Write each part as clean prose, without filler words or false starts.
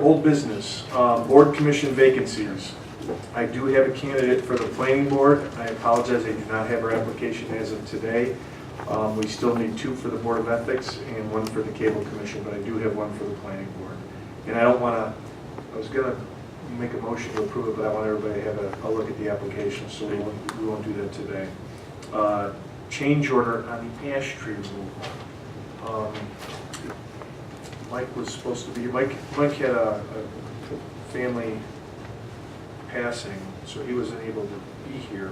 old business, board commission vacancies. I do have a candidate for the planning board. I apologize, I do not have her application as of today. We still need 2 for the Board of Ethics and 1 for the Cable Commission, but I do have 1 for the planning board. And I don't want to, I was going to make a motion to approve it, but I want everybody to have a look at the application, so we won't do that today. Change order on the ash tree removal. Mike was supposed to be, Mike had a family passing, so he wasn't able to be here.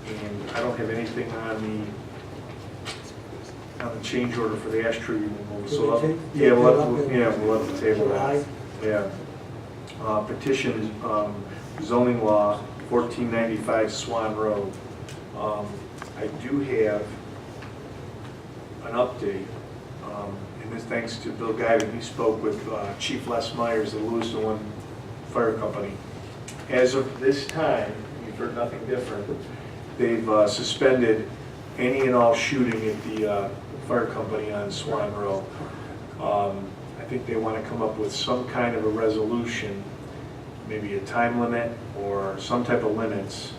And I don't have anything on the change order for the ash tree removal. So we'll have to table that. Yeah. Petition zoning law 1495 Swan Road. I do have an update, and this thanks to Bill Guyton. He spoke with Chief Les Myers, the Lewiston Fire Company. As of this time, we've heard nothing different. They've suspended any and all shooting at the fire company on Swan Road. I think they want to come up with some kind of a resolution, maybe a time limit or some type of limits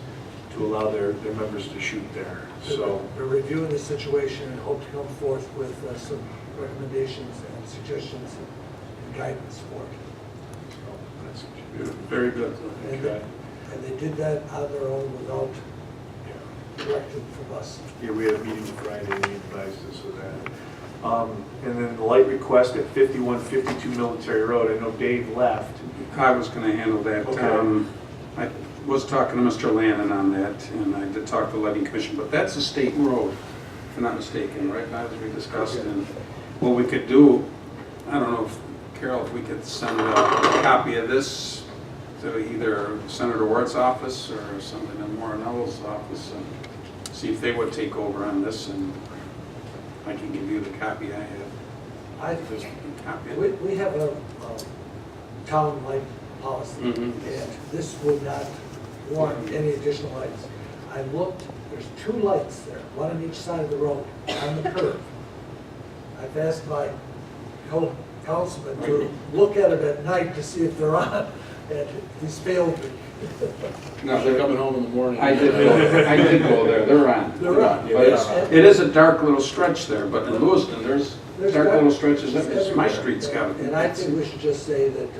to allow their members to shoot there. So we're reviewing the situation and hope to come forth with some recommendations and suggestions and guidance for it. That's very good. Okay. And they did that on their own without direction from us. Yeah, we had a meeting Friday and he advised us of that. And then the light request at 5152 Military Road. I know Dave left. I was going to handle that. Okay. I was talking to Mr. Lannon on that, and I did talk to the lighting commission, but that's a state road, if I'm not mistaken, right, as we discussed. Okay. And what we could do, I don't know, Carol, if we could send a copy of this to either Senator Wart's office or something in Morinello's office, and see if they would take over on this, and I can give you the copy I have. We have a town light policy, and this would not warrant any additional lights. I looked, there's 2 lights there, one on each side of the road, on the curve. I've asked my councilman to look at it at night to see if they're on, and he's failed me. No, they're coming home in the morning. I did go there, they're on. They're on. But it is a dark little stretch there, but in Lewiston, there's dark little stretches, my street's got it. And I think we should just say that,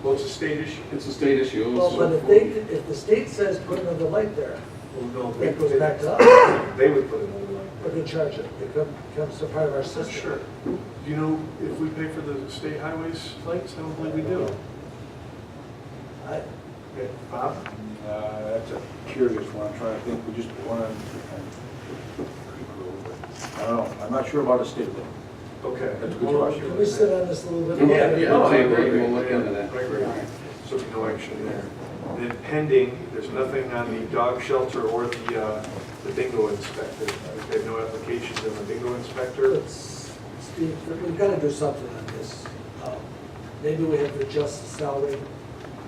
Well, it's a state issue. It's a state issue. well, but if the state says put another light there, Well, no, that goes back to us, They would put another light. we're going to charge it. It becomes a part of our system. Sure. Do you know if we pay for the state highways lights? I don't believe we do. Okay, Bob? That's a curious one. I'm trying to think. We just put one on. I don't know. I'm not sure about a state though. Okay. That's a good question. Can we sit on this a little bit? Yeah, I agree. we'll look into that. I agree. So no action there. Then pending, there's nothing on the dog shelter or the bingo inspector. They have no applications on the bingo inspector. Steve, we've got to do something on this. Maybe we have to adjust the salary,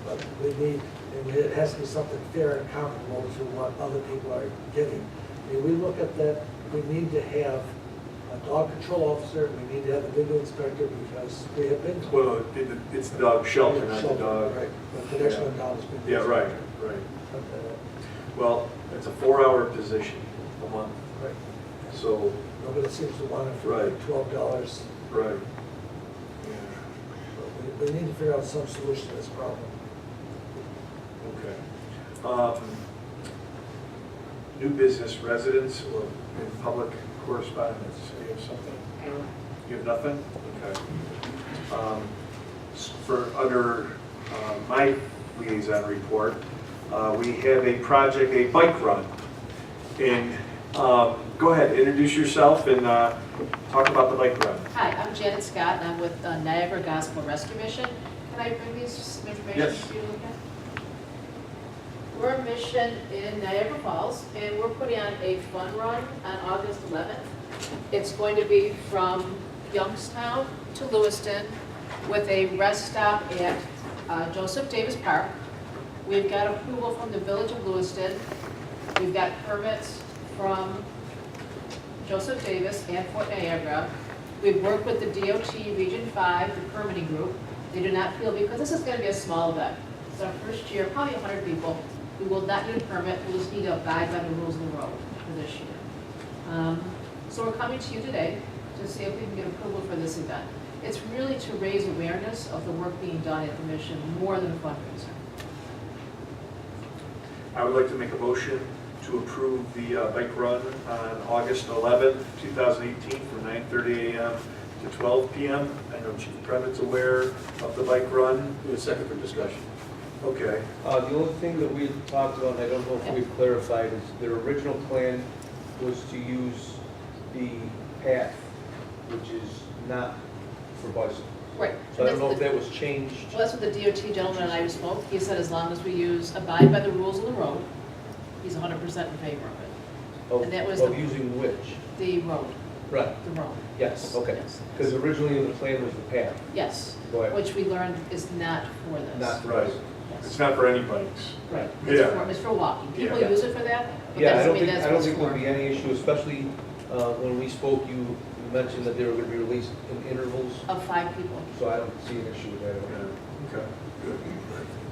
but we need, and it has to be something fair and comparable to what other people are getting. I mean, we look at that, we need to have a dog control officer, we need to have a bingo inspector because we have been. Well, it's the dog shelter, not the dog. Right, but the next one down is bingo. Yeah, right. Well, it's a 4-hour position a month. Right. So, Nobody seems to want it for Right. like $12. right. But we need to figure out some solution to this problem. Okay. New business residents or in public correspondence. Do you have something? You have nothing? Okay. For under my liaison report, we have a project, a bike run. And go ahead, introduce yourself and talk about the bike run. Hi, I'm Janet Scott, and I'm with Niagara Gospel Rescue Mission. Can I bring these information Yes. to you to look at? We're a mission in Niagara Falls, and we're putting on a fun run on August 11th. It's going to be from Youngstown to Lewiston with a rest stop at Joseph Davis Park. We've got approval from the Village of Lewiston. We've got permits from Joseph Davis and Fort Niagara. We've worked with the DOT Region 5, the permitting group, They do not feel, because this is gonna be a small event. It's our first year, probably 100 people. We will not need a permit, we'll just need to abide by the rules of the road for this year. So we're coming to you today to see if we can get approval for this event. It's really to raise awareness of the work being done at the mission, more than a fundraiser. I would like to make a motion to approve the bike run on August 11th, 2018, from 9:30 a.m. to 12 p.m. I know Chief Previtt's aware of the bike run. A second for discussion. Okay. The only thing that we talked about, and I don't know if we've clarified, is their original plan was to use the path, which is not for bicycles. Right. So I don't know if that was changed. Well, that's what the DOT gentleman and I spoke. He said as long as we abide by the rules of the road, he's 100% in favor of it. And that was Of the- using which? The road, Right, the road. yes, okay. Yes. Because originally the plan was the path. Yes, Right. which we learned is not for this. Not for Right. bicycles. It's Yes. not for any bikes. Right. Yeah. It's for walking. People Yeah. use it for that, but Yeah, I that's, don't think, that's I don't what it's think there'll for. be any issue, especially when we spoke, you mentioned that they were going to be released in intervals, Of 5 people. so I don't see an issue with that. Okay. Good.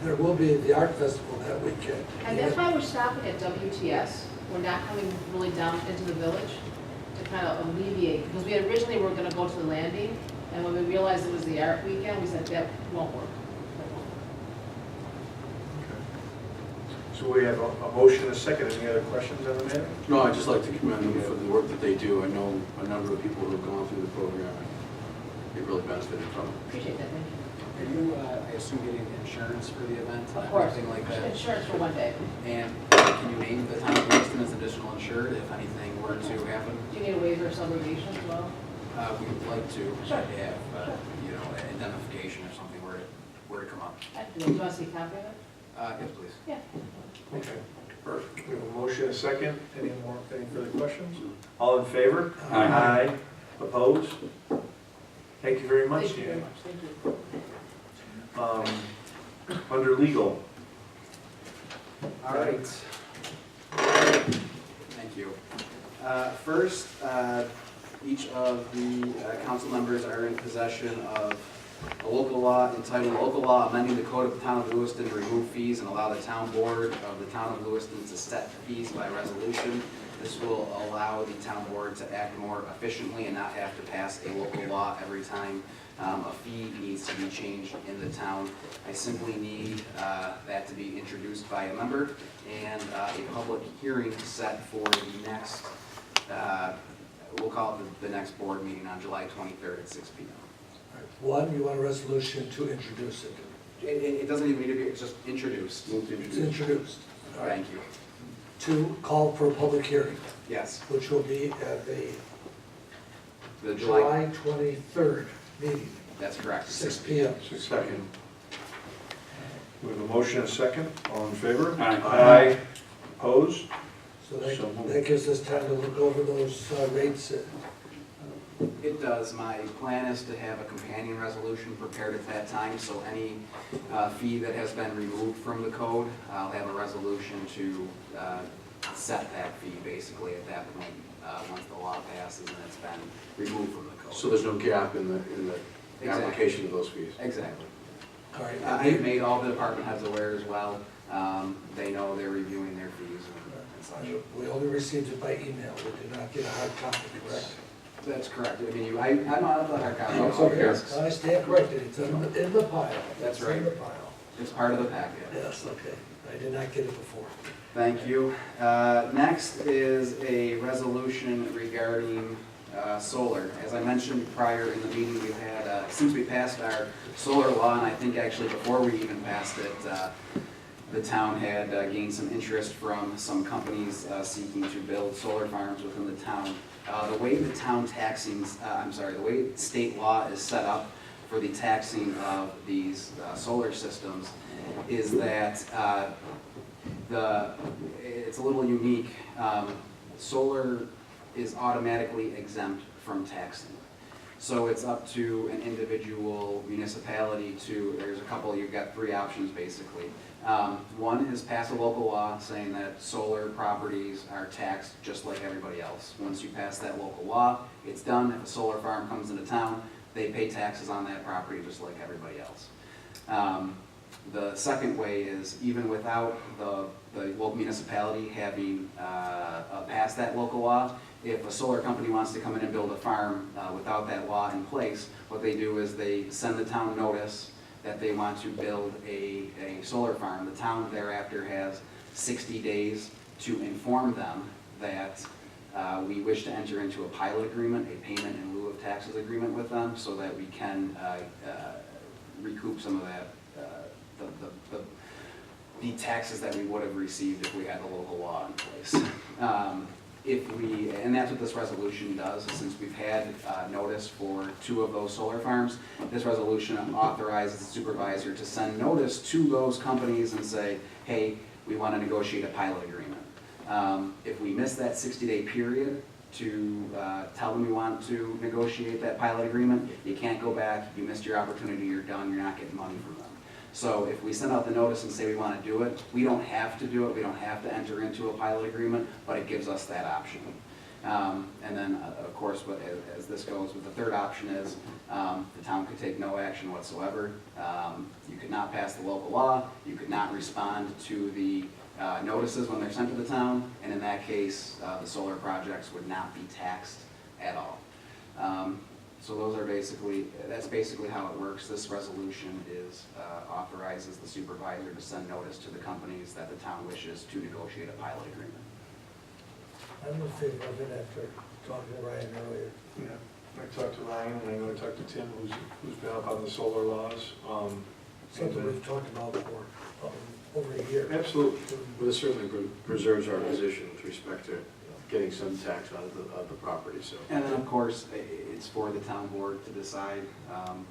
There will be the art festival that weekend. And that's why we're stopping at WTS. We're not coming really down into the village to kind of alleviate, because we originally were gonna go to the landing, and when we realized it was the art weekend, we said that won't work. That won't work. So we have a motion and a second. Any other questions on the matter? No, I'd just like to commend them for the work that they do. I know a number of people who have gone through the program. They've really benefited from it. Appreciate that, thank you. Are you, I assume, getting insurance for the event? Of course. Anything like that? Insurance for one day. And can you name the town of Lewiston as additional insured if anything were to happen? Do you need a waiver of subrogation as well? We would like to Sure. have, you know, identification or something were to come up. Do you want to see a copy of it? Yes, please. Yeah. Okay. Perfect. We have a motion and a second. Any further questions? All in favor? Aye. Opposed? Thank you very much, Thank you very Dan. much, thank you. Under legal, All right. Thank you. First, each of the council members are in possession of a local law entitled Local Law Amending the Code of the Town of Lewiston to Remove Fees and Allow the Town Board of the Town of Lewiston to set fees by resolution. This will allow the town board to act more efficiently and not have to pass a local law every time a fee needs to be changed in the town. I simply need that to be introduced by a member and a public hearing set for the next, we'll call it the next board meeting on July 23rd at 6 p.m. One, you want a resolution to introduce it. It doesn't even need to be, it's just introduced. It's introduced. All right. Thank you. Two, call for a public hearing, Yes, which will be at the the July, July 23rd meeting, that's correct. 6 p.m. second. We have a motion and a second. All in favor? Aye. Opposed? So So moved. that gives us time to look over those rates. It does. My plan is to have a companion resolution prepared at that time, so any fee that has been removed from the code, I'll have a resolution to set that fee basically at that point, once the law passes and it's been removed from the code. So there's no gap in the Exactly. application of those fees? Exactly. All right. I've made all the department heads aware as well. They know they're reviewing their fees and such. We only received it by email. We did not get a hard copy, correct? That's correct. I mean, I'm not up to hard copy. It's okay. I stand corrected. It's in the pile. That's It's right. in the pile. It's part of the packet. Yes, okay. I did not get it before. Thank you. Next is a resolution regarding solar. As I mentioned prior in the meeting, we've had, since we passed our solar law, and I think actually before we even passed it, the town had gained some interest from some companies seeking to build solar farms within the town. The way the town the way state law is set up for the taxing of these solar systems is that it's a little unique. Solar is automatically exempt from taxing. So it's up to an individual municipality you've got 3 options basically. One is pass a local law saying that solar properties are taxed just like everybody else. Once you pass that local law, it's done. If a solar farm comes into town, they pay taxes on that property just like everybody else. The second way is even without the local municipality having passed that local law, if a solar company wants to come in and build a farm without that law in place, what they do is they send the town notice that they want to build a solar farm. The town thereafter has 60 days to inform them that we wish to enter into a pilot agreement, a payment in lieu of taxes agreement with them, so that we can recoup some of that, the taxes that we would have received if we had the local law in place. And that's what this resolution does, since we've had notice for 2 of those solar farms. This resolution authorizes the supervisor to send notice to those companies and say, hey, we want to negotiate a pilot agreement. If we miss that 60-day period to tell them we want to negotiate that pilot agreement, you can't go back, you missed your opportunity, you're done, you're not getting money from them. So if we send out the notice and say we want to do it, we don't have to do it, we don't have to enter into a pilot agreement, but it gives us that option. And then, of course, as this goes, with the third option is the town could take no action whatsoever. You could not pass the local law, you could not respond to the notices when they're sent to the town, and in that case, the solar projects would not be taxed at all. So that's basically how it works. This resolution authorizes the supervisor to send notice to the companies that the town wishes to negotiate a pilot agreement. I'm in favor of it after talking to Ryan earlier. Yeah, I talked to Ryan, and I know I talked to Tim, who's been up on the solar laws. Something we've talked about for over a year. Absolutely. Well, this certainly preserves our position with respect to getting some tax out of the property, so. And then, of course, it's for the town board to decide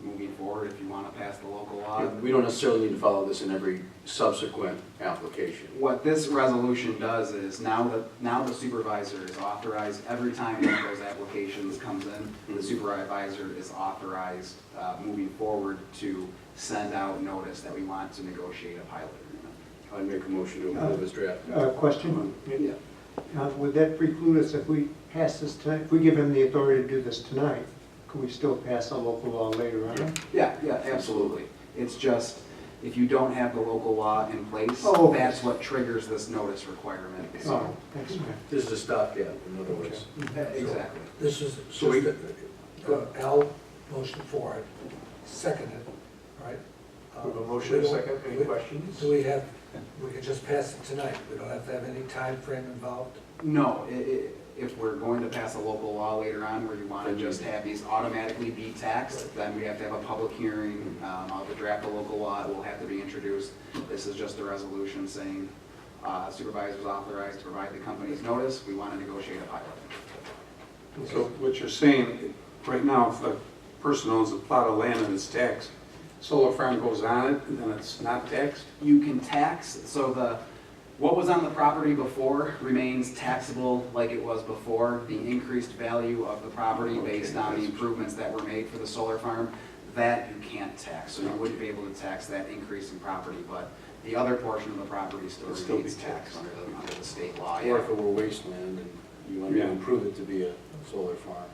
moving forward if you want to pass the local law. We don't necessarily need to follow this in every subsequent application. What this resolution does is now the supervisor is authorized, every time one of those applications comes in, the supervisor is authorized moving forward to send out notice that we want to negotiate a pilot agreement. I'd make a motion to approve this draft. Question, Yeah. would that preclude us if we pass this tonight, if we give him the authority to do this tonight, could we still pass a local law later on? Yeah, absolutely. It's just, if you don't have the local law in place, Oh, okay. that's what triggers this notice requirement. Oh, that's okay. This is a stopgap, in other words. Exactly. This is So we- just, Al motion for it, seconded, right? We have a motion and a second. Any we- questions? Do we can just pass it tonight, we don't have to have any time frame involved? No, if we're going to pass a local law later on where you want to just have these automatically be taxed, then we have to have a public hearing. I'll have to draft a local law, it will have to be introduced. This is just a resolution saying supervisors authorized to provide the company's notice, we want to negotiate a pilot. So what you're saying, right now, if a person owns a plot of land and it's taxed, solar farm goes on it, and then it's not taxed? You can tax, so what was on the property before remains taxable like it was before. The increased value of the property based on the improvements that were made for the solar farm, that you can't tax. So you wouldn't be able to tax that increase in property, but the other portion of the property still It'll still remains be taxed taxed. under the state law. Or if it were wasteland and you wanted to Yeah. improve it to be a solar farm.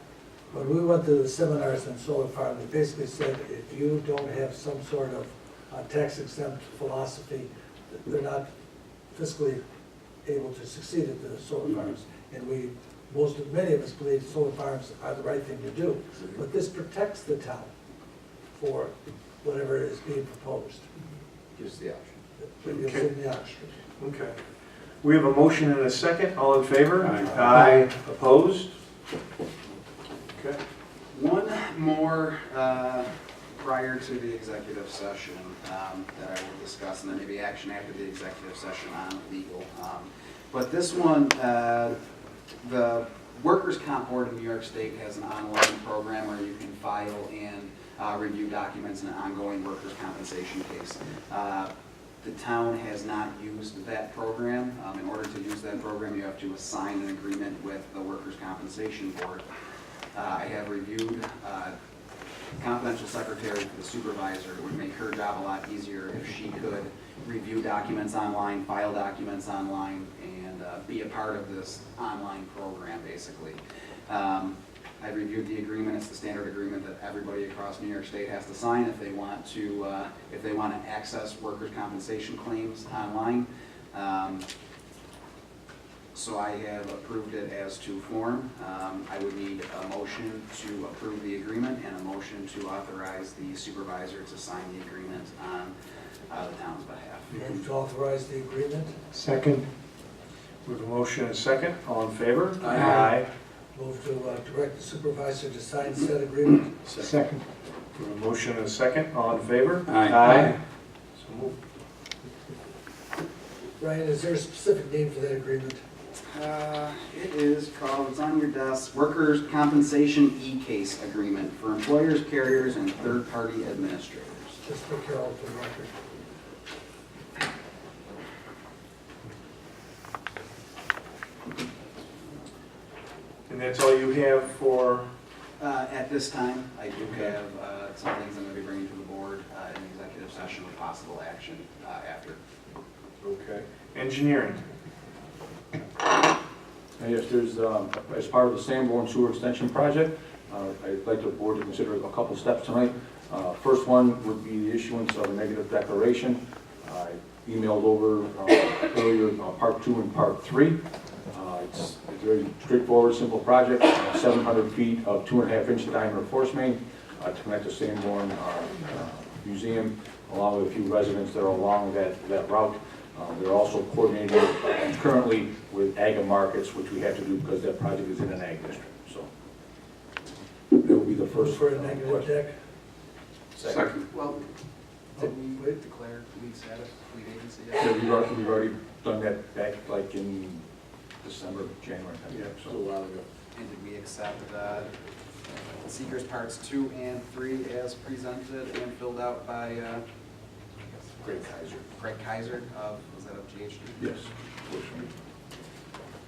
When we went to the seminars on solar farm, they basically said if you don't have some sort of tax exempt philosophy, they're not fiscally able to succeed at the solar farms. And many of us believe solar farms are the right thing to do. But this protects the town for whatever is being proposed. Gives the option. It gives them the option. Okay. We have a motion and a second. All in favor? Aye. Opposed? Okay. One more prior to the executive session that I will discuss, and then maybe action after the executive session on legal. But this one, the Workers' Comp Board in New York State has an online program where you can file and review documents in an ongoing workers' compensation case. The town has not used that program. In order to use that program, you have to assign an agreement with the Workers' Compensation Board. I have reviewed confidential secretary for the supervisor. It would make her job a lot easier if she could review documents online, file documents online, and be a part of this online program, basically. I reviewed the agreement. It's the standard agreement that everybody across New York State has to sign if they want to access workers' compensation claims online. So I have approved it as to form. I would need a motion to approve the agreement and a motion to authorize the supervisor to sign the agreement on the town's behalf. Move to authorize the agreement. Second. We have a motion and a second. All in favor? Aye. Move to direct the supervisor to sign said agreement. Second. We have a motion and a second. All in favor? Aye. So moved. Ryan, is there a specific name for that agreement? It is called, it's on your desk, Workers' Compensation E-Case Agreement for employers, carriers, and third-party administrators. Just for Carol for the record. And that's all you have for, At this time, I do have some things I'm going to be bringing to the board in executive session with possible action after. okay, engineering. Yes, there's, as part of the Sanborn Sewer Extension Project, I'd like the board to consider a couple steps tonight. First one would be the issuance of a negative declaration. I emailed over earlier part 2 and part 3. It's a very straightforward, simple project, 700 feet of 2.5-inch diameter force main to connect the Sanborn Museum, along with a few residents that are along that route. They're also coordinating currently with ag and markets, which we have to do because that project is in an ag district. So that would be the first. For a negative deck. Second. Well, did we declare lead status, lead agency yet? Yeah, we've already done that back like in December, January. Yeah, So a while ago. And did we accept Seeker's parts 2 and 3 as presented and filled out by Greg Kaiser of, was that of GHD? yes.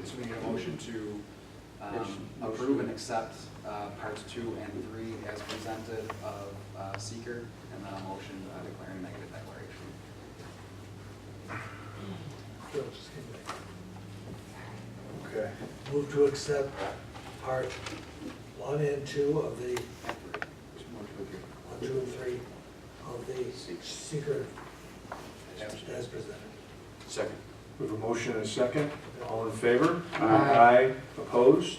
So we need a motion to approve and accept parts 2 and 3 as presented of Seeker, and then a motion declaring negative declaration. Phil, just give me- Okay. Move to accept part 1 and 2 of the, 1, 2, and 3 of the seeker as presented. Second. We have a motion and a second. All in favor? Aye. Opposed?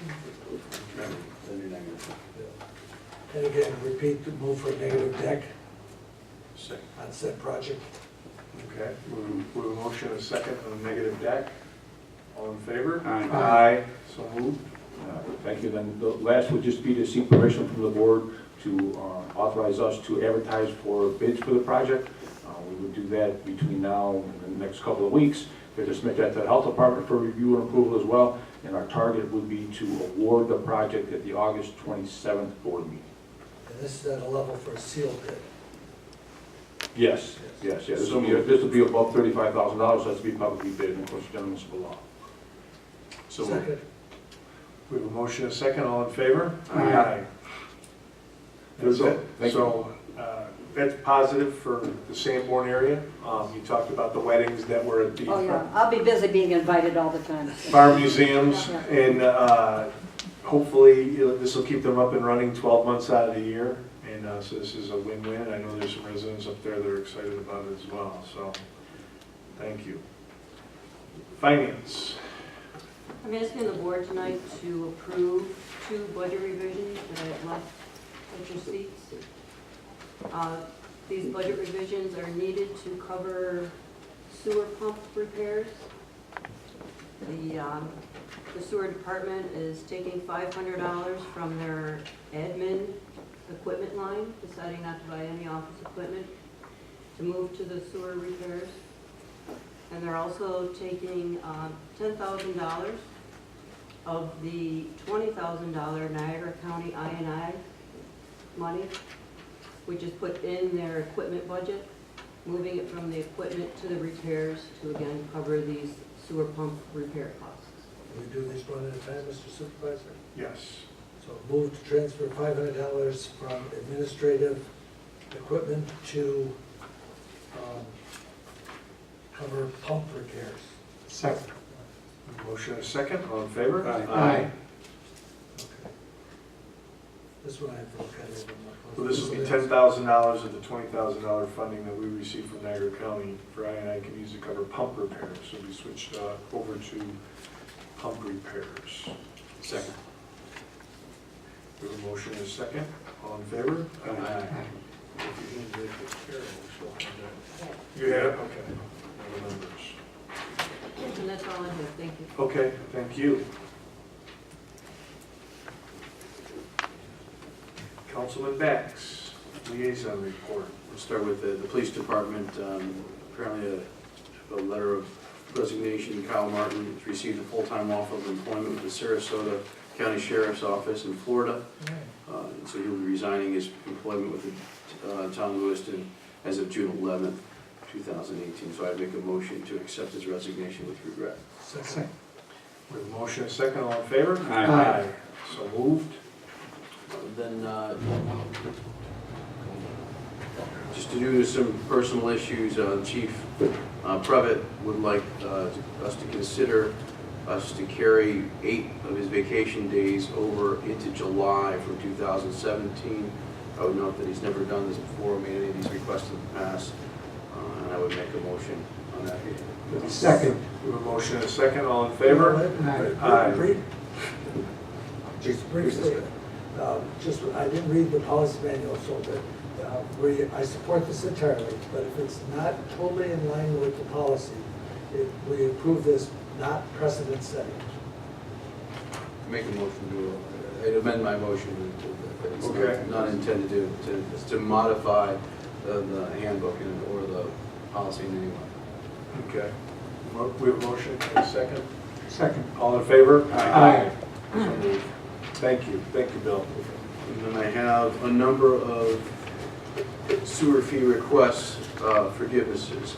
Okay. Then you're negative. And again, repeat the move for a negative deck Second. on said project. Okay, we have a motion and a second on the negative deck. All in favor? Aye. Aye. So moved. Thank you. Then the last would just be to seek permission from the board to authorize us to advertise for bids for the project. We would do that between now and the next couple of weeks. They're to submit that to the health department for review and approval as well. And our target would be to award the project at the August 27th board meeting. And this is at a level for a seal bid. Yes. This will be above $35,000, so that's to be publicly bid, and of course, general municipal law. So Second. we have a motion and a second. All in favor? Aye. That's it. Thank you. So that's positive for the Sanborn area. You talked about the weddings that were at the Oh, yeah, I'll be busy being invited all the time. farm museums, Yeah. and hopefully this will keep them up and running 12 months out of the year. And so this is a win-win. I know there's some residents up there that are excited about it as well. So thank you. Finance. I'm asking the board tonight to approve 2 budget revisions that I have left at your seats. These budget revisions are needed to cover sewer pump repairs. The sewer department is taking $500 from their admin equipment line, deciding not to buy any office equipment, to move to the sewer repairs. And they're also taking $10,000 of the $20,000 Niagara County I&I money, which is put in their equipment budget, moving it from the equipment to the repairs to again cover these sewer pump repair costs. Can we do these one at a time, Mr. Supervisor? Yes. So move to transfer $500 from administrative equipment to cover pump repairs. Second. Motion and a second. All in favor? Aye. Okay. This one I have to look at a little bit more So closely. this will be $10,000 of the $20,000 funding that we received from Niagara County for I&I can use to cover pump repairs. So we switched over to pump repairs. Second. We have a motion and a second. All in favor? Aye. You have it? Okay. The numbers. And that's all I have, thank you. Okay, thank you. Councilman Bax, liaison report. We'll start with the police department. Apparently a letter of resignation. Kyle Martin has received a full-time offer of employment with the Sarasota County Sheriff's Office in Florida. And so he'll be resigning his employment with the town of Lewiston as of June 11th, 2018. So I'd make a motion to accept his resignation with regret. Second. We have a motion and a second. All in favor? Aye. So moved. Then, just to do some personal issues, Chief Previtt would like us to consider us to carry 8 of his vacation days over into July from 2017. I would note that he's never done this before, made any of these requests in the past, and I would make a motion on that. Second. We have a motion and a second. All in favor? Aye. Just briefly, I didn't read the policy manual, so that, I support this entirely, but if it's not totally in line with the policy, we approve this not precedent setting. Make a motion to, I'd amend my motion that it's Okay. not intended to modify the handbook or the policy in any way. Okay. We have a motion and a second. Second. All in favor? Aye. So moved. Thank you. Thank you, Bill. And then I have a number of sewer fee requests, forgivenesses.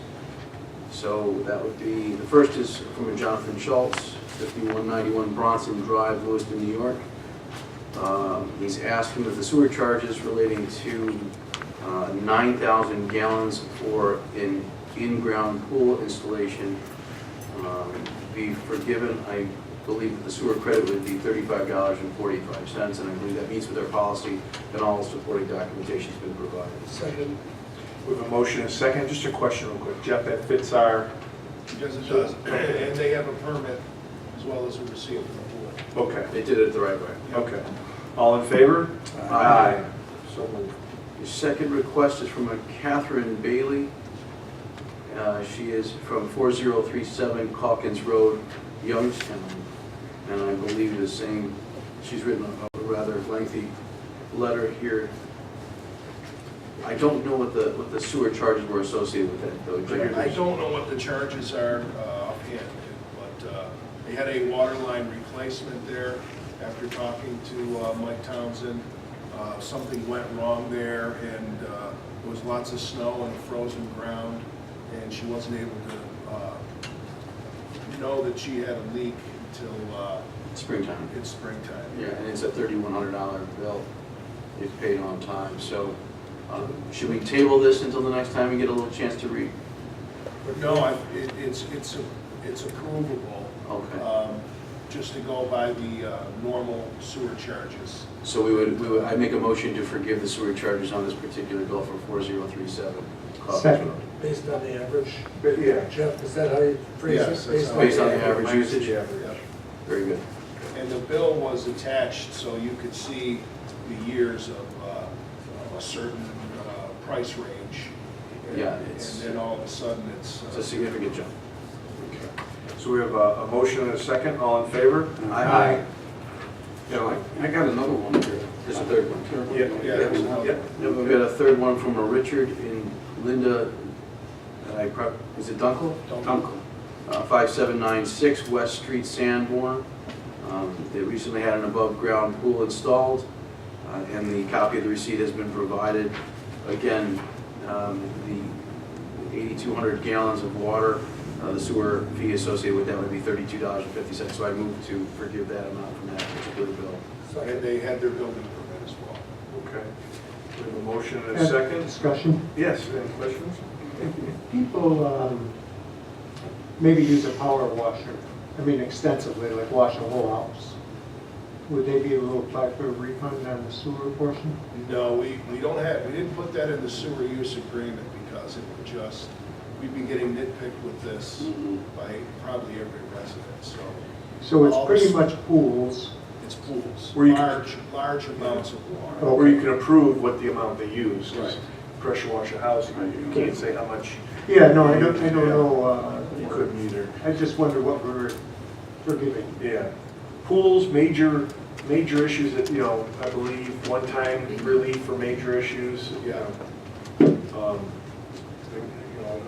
So that would be, the first is from a Jonathan Schultz, 5191 Bronson Drive, Lewiston, New York. He's asking that the sewer charges relating to 9,000 gallons for an in-ground pool installation be forgiven. I believe that the sewer credit would be $35.45, and I believe that meets with our policy, and all supporting documentation has been provided. Second. We have a motion and a second. Just a question real quick. Jeff, that fits our... Yes, it does. And they have a permit as well as a receipt from the board. Okay. They did it the right way. Okay. All in favor? Aye. So moved. The second request is from a Catherine Bailey. She is from 4037 Calkins Road, Youngstown. And I believe the same, she's written a rather lengthy letter here. I don't know what the sewer charges were associated with that, though, Jim. I don't know what the charges are offhand, but they had a water line replacement there. After talking to Mike Townsend, something went wrong there, and there was lots of snow and frozen ground, and she wasn't able to know that she had a leak until Springtime. it's springtime. Yeah, and it's a $3,100 bill. It's paid on time. So should we table this until the next time we get a little chance to read? But no, it's approvable. Okay. Just to go by the normal sewer charges. So we would, I'd make a motion to forgive the sewer charges on this particular bill for 4037 Calkins Second. Road. Based on the average, Yeah. Jeff, is that how you phrase it? Yes, that's how- Based on the average usage? Yeah. Very good. And the bill was attached so you could see the years of a certain price range. Yeah, And it's then all of a sudden it's... a significant jump. So we have a motion and a second. All in favor? Aye. Yeah, I got another one here. There's a third one. Yeah. Yeah, there's another. Yeah. We've got a third one from a Richard in Linda, is it Dunkel? Dunkel. 5796 West Street, Sanborn. They recently had an above-ground pool installed, and the copy of the receipt has been provided. Again, the 8,200 gallons of water, the sewer fee associated with that would be $32.50. So I move to forgive that amount from that particular bill. And they had their building permit as well. Okay. We have a motion and a second. Discussion. Yes, any questions? If people maybe use a power washer, I mean extensively, like wash a whole house, would they be able to apply for a refund on the sewer portion? No, we didn't put that in the sewer use agreement because it would just, we'd be getting nitpicked with this by probably every resident, so. So it's all pretty this- much pools. It's pools, Where you- large amounts of water. Or you can approve what the amount they use. 'Cause Right. Pressure wash a house, you can't say how much. Yeah, no, I don't know, You couldn't either. I just wonder what we're forgiving. Yeah. Pools, major issues that, I believe, one-time relief for major issues. Yeah. Of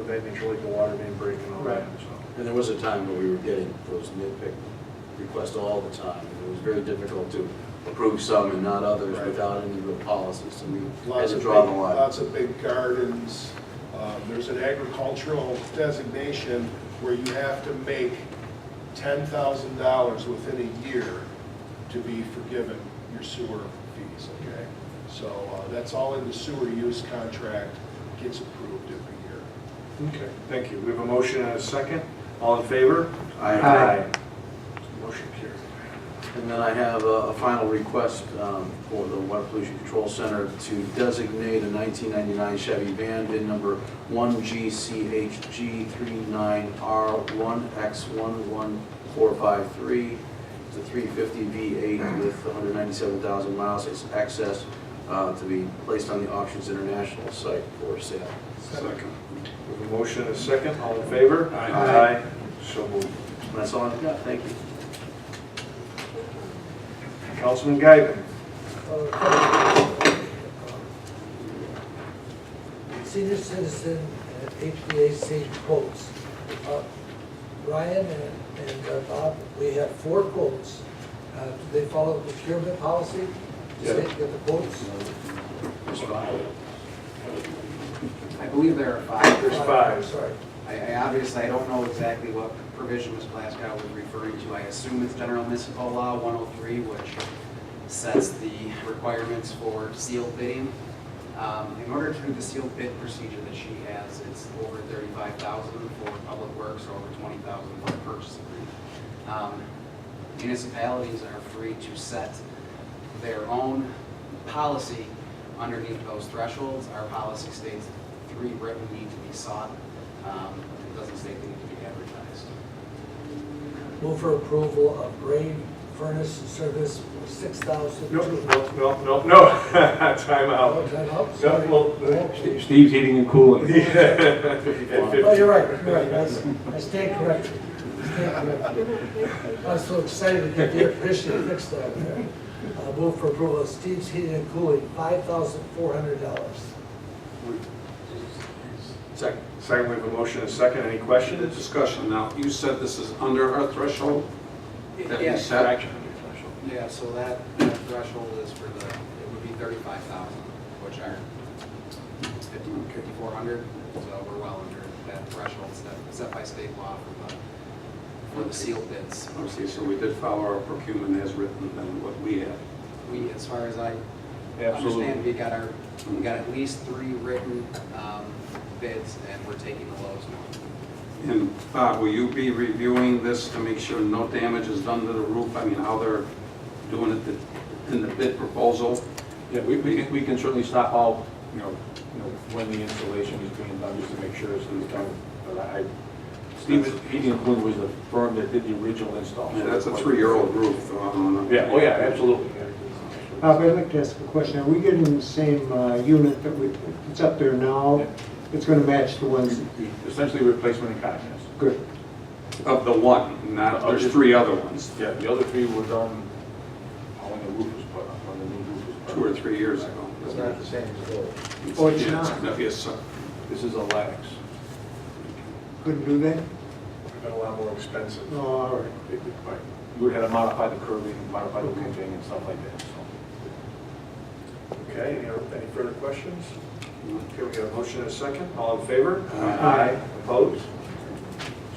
that nature, like the water main break and all that, so. And there was a time where we were getting those nitpick requests all the time. It was very difficult to approve some and not others Right. without any real policies, so we had Lots to of draw big, the line. lots of big gardens. There's an agricultural designation where you have to make $10,000 within a year to be forgiven your sewer fees, okay? So that's all in the sewer use contract, gets approved every year. Okay, thank you. We have a motion and a second. All in favor? Aye. Motion carried. And then I have a final request for the Water Pollution Control Center to designate a 1999 Chevy van, VIN number 1GCHG39R1X11453. It's a 350 V8 with 197,000 miles. It's excess to be placed on the Auctions International site for sale. Second. We have a motion and a second. All in favor? Aye. So moved. And that's all I've got. Thank you. Councilman Guyton. Senior citizen and HVAC quotes. Ryan and Bob, we have 4 quotes. Do they follow the procurement policy? Just get the quotes? I believe there are 5. There's 5. Sorry. I obviously, I don't know exactly what provision Ms. Glasgow was referring to. I assume it's General Municipal Law 103, which sets the requirements for sealed bidding. In order to do the sealed bid procedure that she has, it's over $35,000 for public works, or over $20,000 for a purchase agreement. Municipalities are free to set their own policy underneath those thresholds. Our policy states 3 written need to be sought. It doesn't state they need to be advertised. Move for approval of Brave Furnace Service for $6,000. No. Time out. Oh, time out? No, Sorry. well, Steve's Heating and Cooling. Yeah. Oh, you're right. I stand corrected. I was so excited to get the air conditioning fixed down there. Move for approval of Steve's Heating and Cooling, $5,400. Second. Second, we have a motion and a second. Any questions? Discussion now, you said this is under our threshold? That we Yes. set? Yeah, so that threshold is for the, it would be 35,000, which are 5,400, so we're well under that threshold set by state law for the sealed bids. Okay, so we did follow our procurement as written than what we have. We, as far as I Absolutely. understand, we got at least 3 written bids, and we're taking the lowest one. And Bob, will you be reviewing this to make sure no damage is done to the roof? I mean, how they're doing it in the bid proposal? Yeah, we can certainly stop out, when the installation is being done, just to make sure it's done. But Steve's Heating and Cooling was the firm that did the original install. Yeah, that's a 3-year-old roof. Yeah, oh yeah, absolutely. Bob, I'd like to ask a question. Are we getting the same unit that it's up there now? Yeah. It's going to match the ones? Essentially replacement in kind, yes. Good. Of the one, not, there's 3 other ones, Yeah, the other 3 were done when the roof was put up, when the new roof was put 2 up. or 3 years ago. It's not the same as gold. Oh, it's Yeah, not? Yes, sir. This is a Lennox. Couldn't do that? It's been a lot more expensive. Oh, all right. Right. You would have to modify the curving, modify the roofing and stuff like that, so. Okay, any further questions? Okay, we got a motion and a second. All in favor? Aye. Opposed?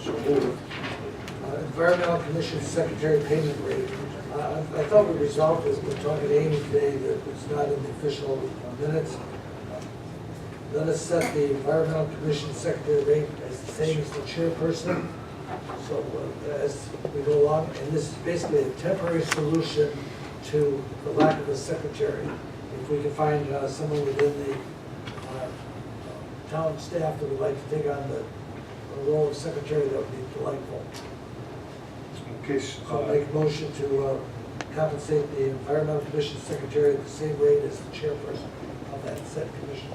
So moved. Environmental Commission Secretary payment rate. I thought we resolved this, we're talking to Amy today, that it's not in the official minutes. Let us set the Environmental Commission Secretary rate as the same as the chairperson. So as we go along, and this is basically a temporary solution to the lack of a secretary. If we can find someone within the town staff that would like to take on the role of secretary, that would be delightful. Okay, So I'll make a motion to compensate the environmental commission secretary at the same rate as the chairperson of that said commission.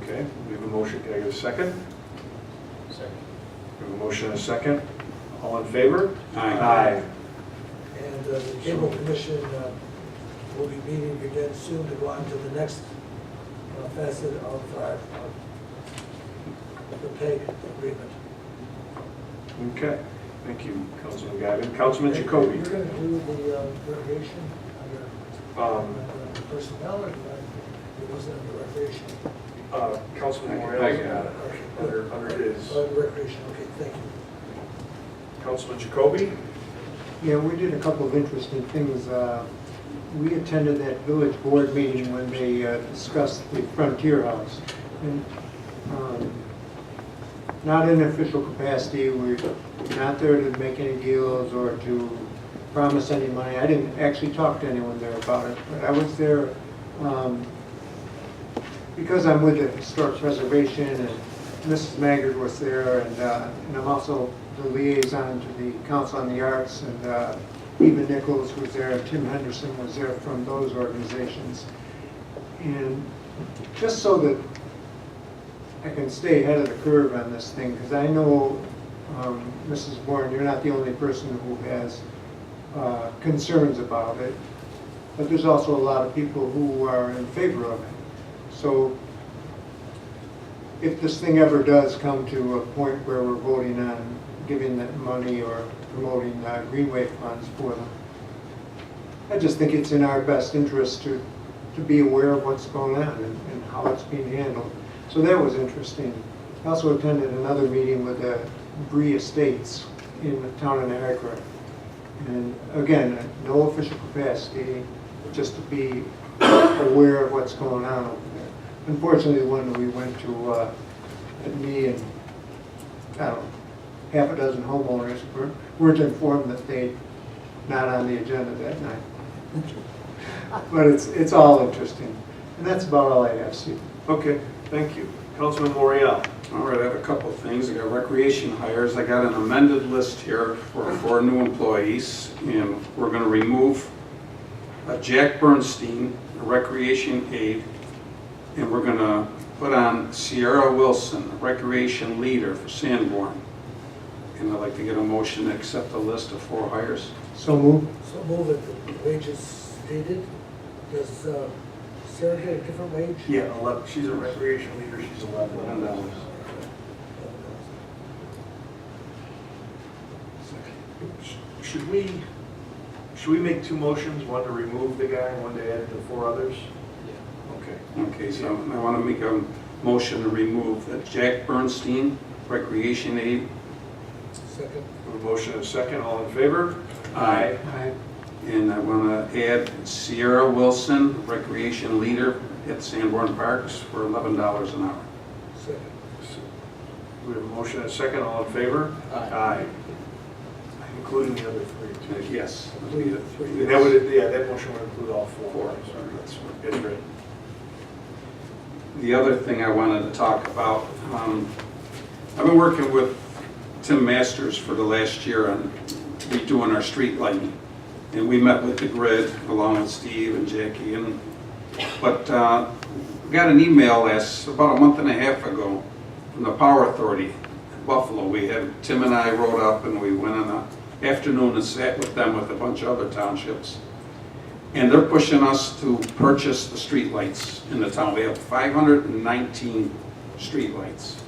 okay, we have a motion, can I get a second? Second. We have a motion and a second. All in favor? Aye. And the cable commission will be meeting again soon to go on to the next facet of the PEG agreement. Okay, thank you, Councilman Gavin. Councilman Jacoby. You're going to do the recreation under personnel, or it wasn't under recreation? Councilman I Morales got got it. it under his. Recreation, okay, thank you. Councilman Jacoby? Yeah, we did a couple of interesting things. We attended that village board meeting when they discussed the Frontier House. And, not in official capacity, we're not there to make any deals or to promise any money. I didn't actually talk to anyone there about it, but I was there because I'm with the Historic Preservation, and Mrs. Maggard was there, and I'm also the liaison to the Council on the Arts, and Eva Nichols was there, Tim Henderson was there from those organizations. And just so that I can stay ahead of the curve on this thing, because I know, Mrs. Bourne, you're not the only person who has concerns about it, but there's also a lot of people who are in favor of it. So if this thing ever does come to a point where we're voting on giving that money or promoting Greenway funds for them, I just think it's in our best interest to be aware of what's going on and how it's being handled. So that was interesting. I also attended another meeting with the Bree Estates in the town of Niagara. And again, no official capacity, just to be aware of what's going on over there. Unfortunately, the one that we went to, me and, I don't know, half a dozen homeowners weren't informed that they're not on the agenda that night. But it's all interesting. And that's about all I have, Steve. Okay, thank you. Councilman Morial. All right, I have a couple of things. I got recreation hires. I got an amended list here for 4 new employees, and we're going to remove Jack Bernstein, a recreation aide, and we're going to put on Sierra Wilson, a recreation leader for Sanborn. And I'd like to get a motion to accept the list of 4 hires. So move. So move it, the wages stated. Does Sarah get a different wage? Yeah, 11. She's a recreation leader. She's $11. Should we make 2 motions, one to remove the guy and one to add the 4 others? Okay. Okay, so I want to make a motion to remove Jack Bernstein, recreation aide. Second. A motion and a second. All in favor? Aye. And I want to add Sierra Wilson, recreation leader at Sanborn Parks for $11 an hour. Second. We have a motion and a second. All in favor? Aye. Including the other 3 too. Yes. And that would, yeah, that motion would include all 4. That's right. The other thing I wanted to talk about, I've been working with Tim Masters for the last year on redoing our street lighting. And we met with the grid along with Steve and Jackie. But we got an email about a month and a half ago from the Power Authority in Buffalo. Tim and I rode up and we went on an afternoon and sat with them with a bunch of other townships. And they're pushing us to purchase the street lights in the town. We have 519 street lights.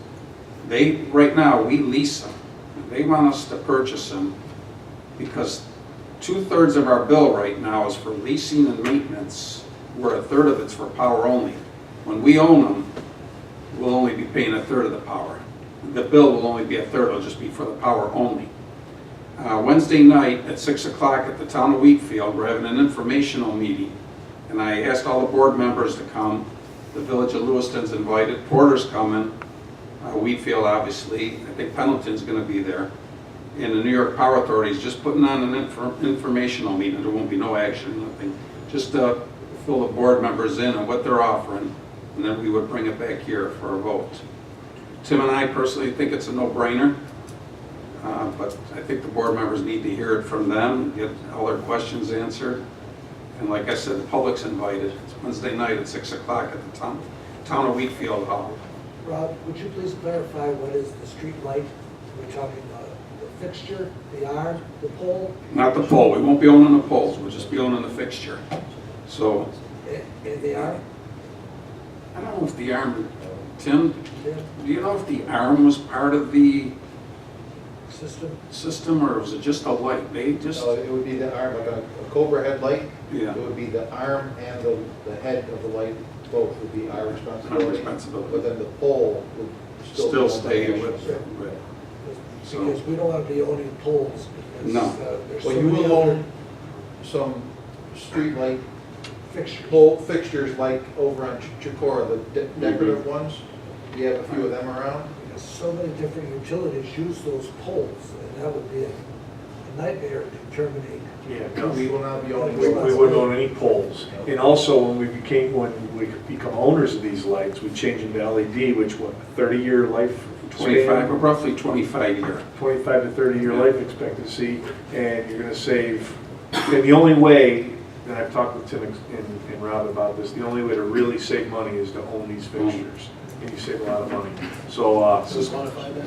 Right now, we lease them. They want us to purchase them because 2/3 of our bill right now is for leasing and maintenance, where 1/3 of it's for power only. When we own them, we'll only be paying 1/3 of the power. The bill will only be 1/3, it'll just be for the power only. Wednesday night at 6 o'clock at the town of Wheatfield, we're having an informational meeting. And I asked all the board members to come. The village of Lewiston's invited, Porter's coming, Wheatfield obviously, I think Pendleton's gonna be there. And the New York Power Authority is just putting on an informational meeting. There won't be no action, nothing. Just fill the board members in on what they're offering, and then we would bring it back here for a vote. Tim and I personally think it's a no-brainer, but I think the board members need to hear it from them, get all their questions answered. And like I said, the public's invited. It's Wednesday night at 6 o'clock at the town of Wheatfield Hall. Rob, would you please clarify what is the street light? We're talking the fixture, the arm, the pole? Not the pole. We won't be owning the poles. We'll just be owning the fixture. So And the arm? I don't know if the arm, Tim, Yeah. do you know if the arm was part of the System? or was it just a light? They just, So it would be the arm, like a Cobra headlight. yeah, It would be the arm and the head of the light, both would be our our responsibility. responsibility. But then the pole would still be Still owned by stay the with, national grid. So- Because we don't want to be owning poles because No. there's Well, so you many will other own some street light fixtures. pole fixtures like over on Chicora, the decorative ones. You have a few of them around. Because so many different utilities use those poles, and that would be a nightmare to terminate. Yeah, We will not be owning we those. wouldn't own any poles. And also, when we become owners of these lights, we change them to LED, which what, 30-year life 25, span? roughly 25 year. 25 to 30-year life expectancy, and you're gonna save, and the only way, and I've talked with Tim and Rob about this, the only way to really save money is to own these fixtures, and you save a lot of money. So, Just modify that?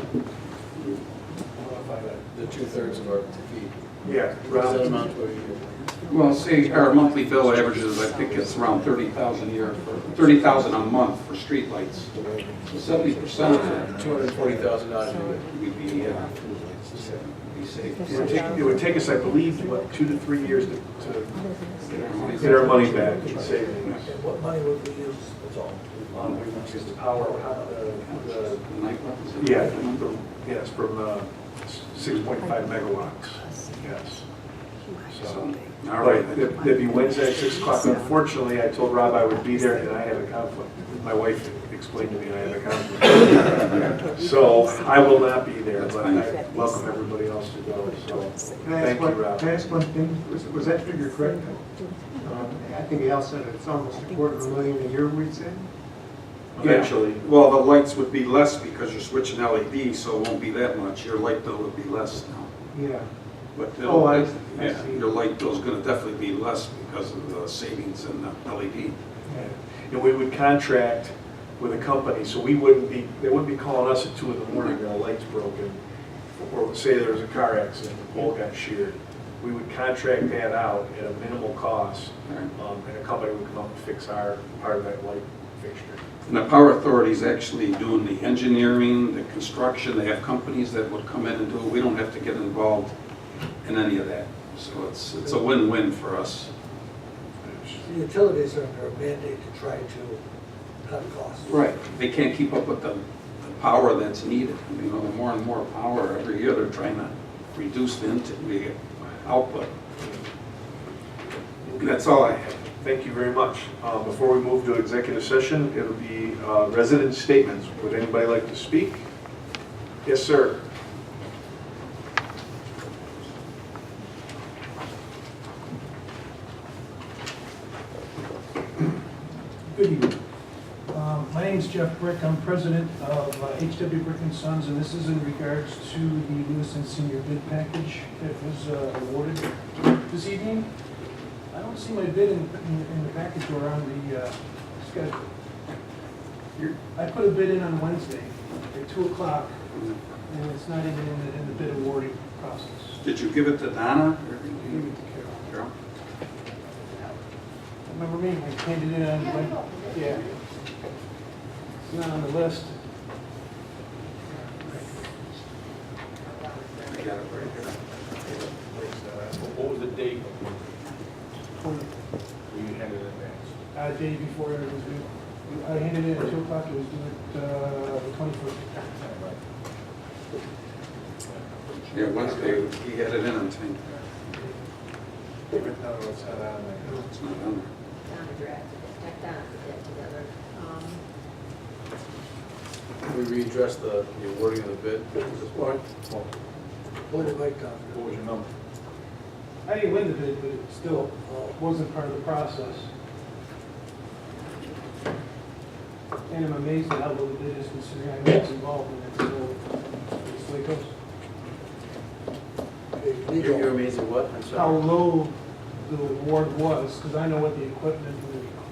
Modify that, the 2/3 of our fee. yeah, What does that Rob, amount to a year? Well, say our monthly bill averages, I think it's around 30,000 a year, 30,000 a month for streetlights. So 70% of it $240,000 a year. would be safe. it would take us, I believe, what, 2 to 3 years to get our money back in savings. And what money would we use? That's all. We would use the power, The yeah, yes, from 6.5 megawatts, yes. So, All right. That'd be Wednesday at 6 o'clock. Unfortunately, I told Rob I would be there, and I had a conflict. My wife explained to me I had a conflict. So I will not be there, but I welcome everybody else to go, so Can I thank ask you, one, Rob. can I ask one thing? Was that figure correct? I think Al said it's almost $250,000 a year, we'd say? Eventually. Well, the lights would be less because you're switching LED, so it won't be that much. Your light bill would be less now. Yeah. But Oh, I yeah, see. your light bill's gonna definitely be less because of the savings in the LED. And we would contract with a company, so we wouldn't be, they wouldn't be calling us at 2 in the morning, the light's broken, or say there was a car accident, the pole got sheared. We would contract that out at a minimal cost, and a company would come up and fix our part of that light fixture. And the Power Authority's actually doing the engineering, the construction. They have companies that would come in and do it. We don't have to get involved in any of that. So it's a win-win for us. The utilities are under a mandate to try to cut costs. Right. They can't keep up with the power that's needed. You know, the more and more power every year, they're trying to reduce the output. And that's all I have. Thank you very much. Before we move to executive session, it'll be resident statements. Would anybody like to speak? Yes, sir. Good evening. My name is Jeff Brick. I'm president of H.W. Brick & Sons, and this is in regards to the Lewiston senior bid package that was awarded this evening. I don't see my bid in the package or on the schedule. I put a bid in on Wednesday at 2 o'clock, and it's not even in the bid awarding process. Did you give it to Donna? Or did Give you it to Carol. Carol? Remember me, I handed it in on, yeah. It's not on the list. I got it right here. What was the date when you handed it in? Day before it was due. I handed it at 2 o'clock, it was due at the 21st. Yeah, Wednesday, he had it in on time. No, it's not on there. It's not on there. Donna drafted it, Donna put that together. Can we readdress the awarding of the bid at this point? What did Mike Thompson? What was your number? I didn't win the bid, but it still wasn't part of the process. And I'm amazed at how low the bid is considering I was involved in it, so it's the way it goes. You're amazed at what? I'm How sorry. low the award was, because I know what the equipment,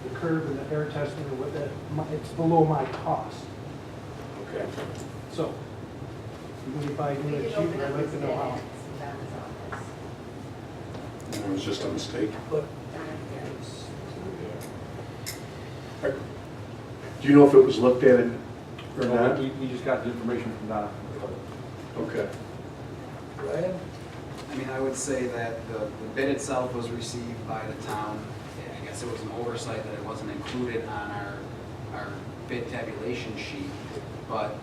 the curve and the air testing and what that, it's below my cost. Okay. So, even if I do it cheaper, I'd like to know how. And it was just a mistake. But Do you know if it was looked at or not? We just got the information from Donna. Okay. Ryan? I mean, I would say that the bid itself was received by the town. I guess it was an oversight that it wasn't included on our bid tabulation sheet, but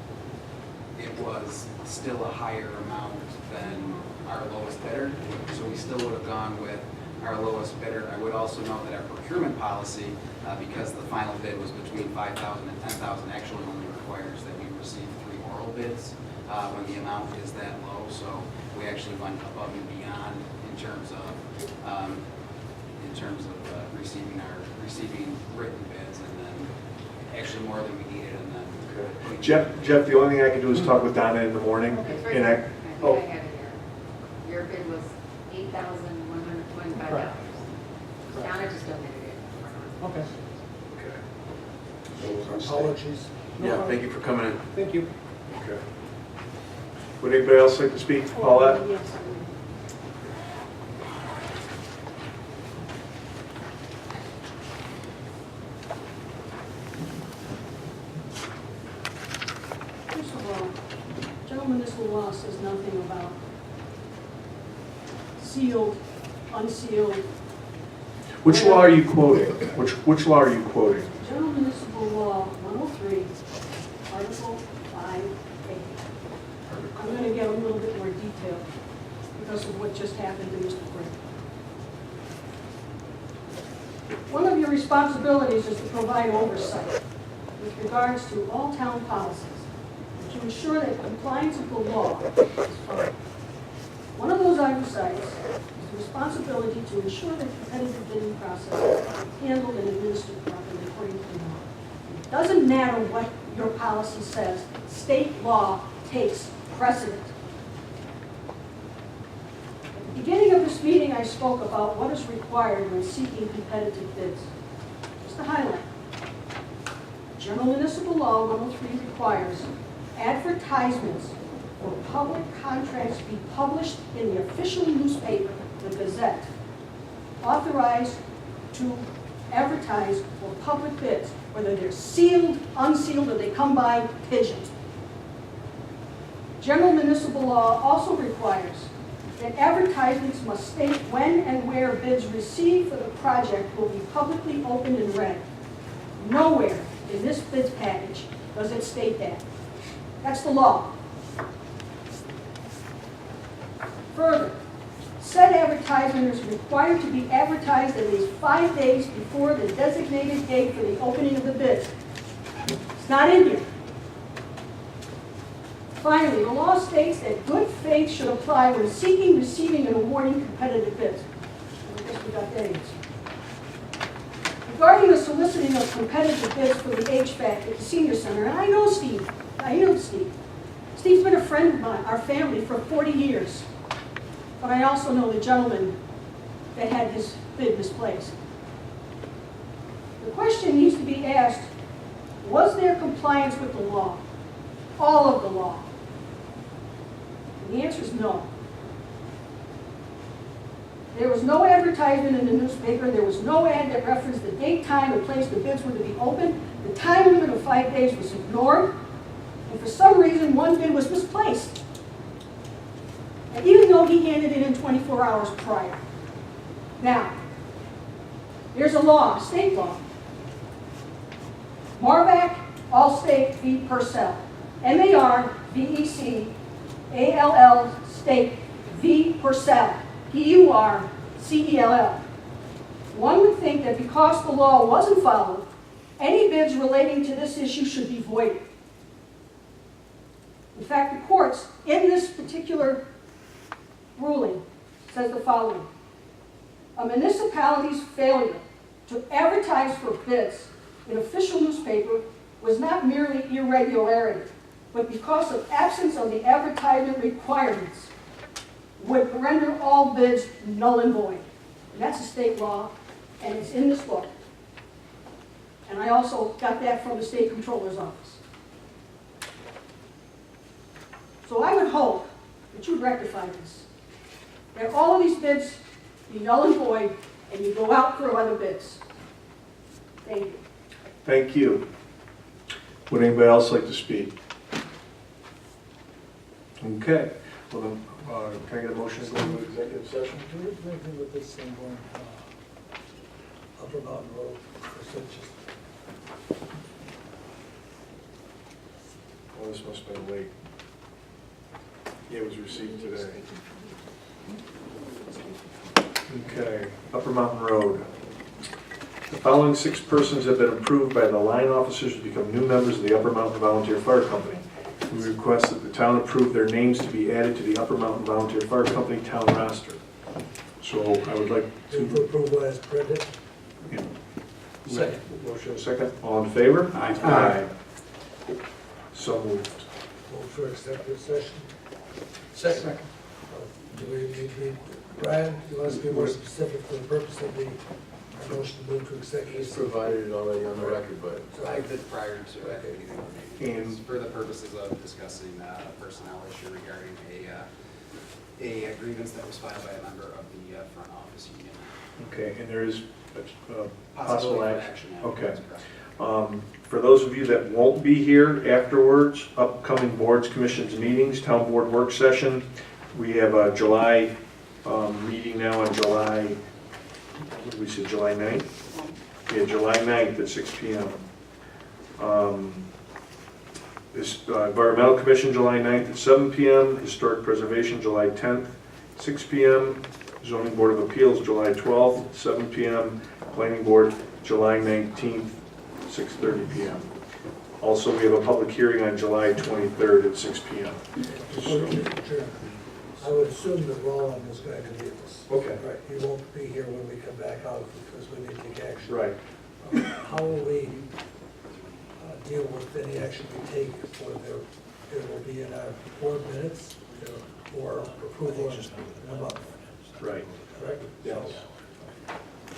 it was still a higher amount than our lowest bidder, so we still would have gone with our lowest bidder. I would also note that our procurement policy, because the final bid was between 5,000 and 10,000, actually only requires that we receive 3 oral bids when the amount is that low. So we actually went above and beyond in terms of receiving written bids, and then actually more than we needed, and then. Okay. Jeff, the only thing I can do is talk with Donna in the morning, Okay, first, and I think oh, I have it here. Your bid was $8,125. Correct. Donna just donated it. Okay. okay, So it was a mistake. Apologies. Yeah, thank you for coming in. Thank you. okay. Would anybody else like to speak? Paulette? Yes. First of all, general municipal law says nothing about sealed, unsealed. Which law are you quoting? Which law are you quoting? General municipal law 103, Article 5A. I'm going to get a little bit more detail because of what just happened to Mr. Brick. One of your responsibilities is to provide oversight with regards to all town policies to ensure that compliance with the law is followed. One of those oversights is the responsibility to ensure that competitive bidding process is handled and administered properly according to the law. It doesn't matter what your policy says, state law takes precedent. At the beginning of this meeting, I spoke about what is required when seeking competitive bids. Just to highlight, General Municipal Law 103 requires advertisements for public contracts be published in the official newspaper, the Gazette, authorized to advertise for public bids, whether they're sealed, unsealed, or they come by pigeon. General municipal law also requires that advertisements must state when and where bids received for the project will be publicly opened and read. Nowhere in this bids package does it state that. That's the law. Further, said advertisement is required to be advertised at least 5 days before the designated date for the opening of the bid. It's not in here. Finally, the law states that good faith should apply when seeking, receiving, and awarding competitive bids. I guess we got that answer. Regarding the soliciting of competitive bids for the HVAC at the senior center, and I know Steve. Steve's been a friend of mine, our family, for 40 years. But I also know the gentleman that had his bid misplaced. The question needs to be asked, was there compliance with the law? All of the law? And the answer is no. There was no advertisement in the newspaper. There was no ad that referenced the date, time, and place the bids were to be opened. The time limit of 5 days was ignored. And for some reason, one bid was misplaced. And even though he handed it in 24 hours prior. Now, there's a law, a state law. Marvac, Allstate v. Purcell. M-A-R-V-E-C-A-L-L, State v. Purcell. P-U-R-C-E-L-L. One would think that because the law wasn't followed, any bids relating to this issue should be voided. In fact, the courts in this particular ruling says the following. A municipality's failure to advertise for bids in official newspaper was not merely irregularity, but because of absence of the advertisement requirements would render all bids null and void. And that's a state law, and it's in this book. And I also got that from the state controller's office. So I would hope that you rectify this. That all of these bids be null and void, and you go out for other bids. Thank you. Thank you. Would anybody else like to speak? Okay, well then, can I get a motion to go into executive session? Do we do anything with this thing going, Upper Mountain Road, or is it just? Oh, this must have been late. Yeah, it was received today. Okay, Upper Mountain Road. The following 6 persons have been approved by the line officers to become new members of the Upper Mountain Volunteer Fire Company. We request that the town approve their names to be added to the Upper Mountain Volunteer Fire Company town roster. So I would like To to... approval as printed? Yeah. Second. Motion second. All in favor? Aye. So moved. Move for executive session? Second. Do we need to, Brian, you want us to be more specific for the purpose of the motion to move to executive? He's provided it already on the record, but I did prior to it. And For the purposes of discussing a personnel issue regarding a grievance that was filed by a member of the front office union. okay, and there is possible Possibility of action. action. Okay. That's correct. For those of you that won't be here afterwards, upcoming boards, commissions, meetings, town board work session, we have a July meeting now on July, what did we say, July 9th? Yeah, July 9th at 6 p.m. This Environmental Commission, July 9th at 7 p.m. Historic Preservation, July 10th, 6 p.m. Zoning Board of Appeals, July 12th, 7 p.m. Planning Board, July 19th, 6:30 p.m. Also, we have a public hearing on July 23rd at 6 p.m. I would assume that Roland is going to be at this. Okay. Right, he won't be here when we come back out because we need to take action. Right. How will we deal with any action we take for it will be in our board minutes or approval in a month, Right. correct? Yes.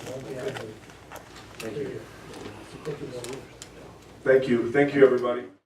Won't be on the- Thank you. Thank you. Thank you. Thank you, everybody.